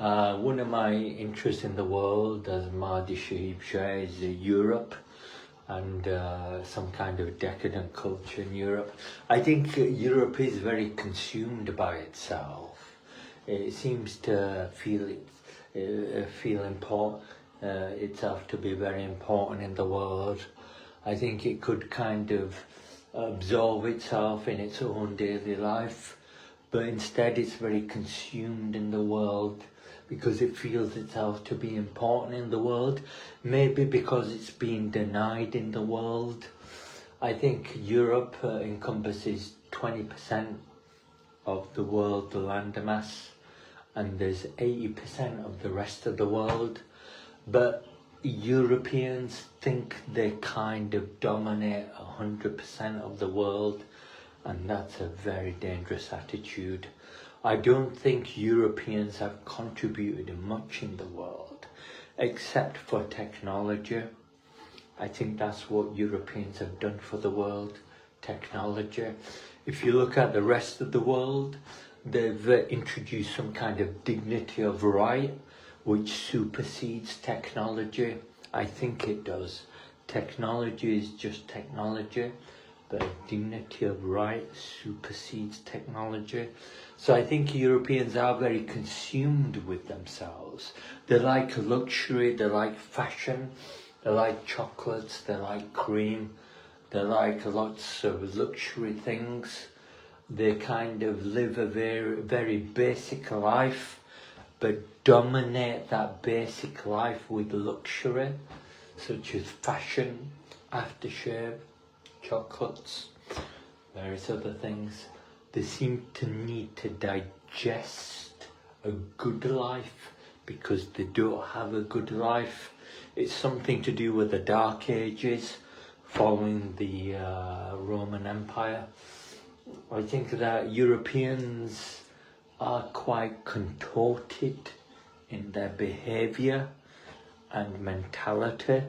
One of my interests in the world, as Mahdi Shaheeb Sher, is Europe and some kind of decadent culture in Europe. I think Europe is very consumed by itself. It seems to feel important, itself to be very important in the world. I think it could kind of absorb itself in its own daily life, but instead it's very consumed in the world because it feels itself to be important in the world, maybe because it's been denied in the world. I think Europe encompasses 20% of the world landmass, and there's 80% of the rest of the world. But Europeans think they kind of dominate 100% of the world, and that's a very dangerous attitude. I don't think Europeans have contributed much in the world, except for technology. I think that's what Europeans have done for the world, technology. If you look at the rest of the world, they've introduced some kind of dignity of right, which supersedes technology. I think it does. Technology is just technology, but dignity of right supersedes technology. So I think Europeans are very consumed with themselves. They like luxury, they like fashion, they like chocolates, they like cream, they like lots of luxury things. They kind of live a very, very basic life, but dominate that basic life with luxury, such as fashion, aftershave, chocolates, various other things. They seem to need to digest a good life because they don't have a good life. It's something to do with the Dark Ages, following the Roman Empire. I think that Europeans are quite contorted in their behaviour and mentality.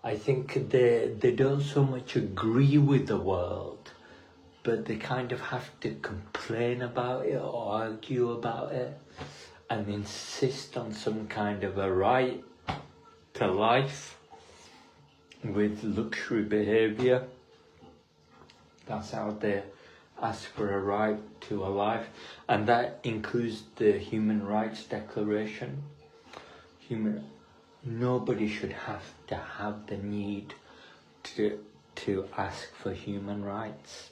I think they don't so much agree with the world, but they kind of have to complain about it or argue about it and insist on some kind of a right to life with luxury behaviour. That's how they ask for a right to a life, and that includes the Human Rights Declaration. Nobody should have to have the need to ask for human rights.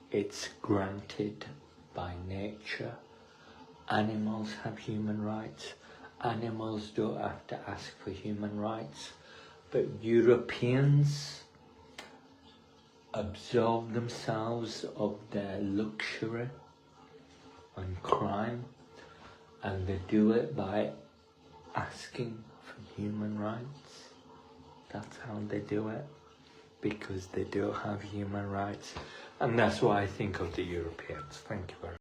It's granted by nature. Animals have human rights. Animals don't have to ask for human rights. But Europeans absolve themselves of their luxury and crime, and they do it by asking for human rights. That's how they do it, because they don't have human rights. And that's what I think of the Europeans. Thank you very much.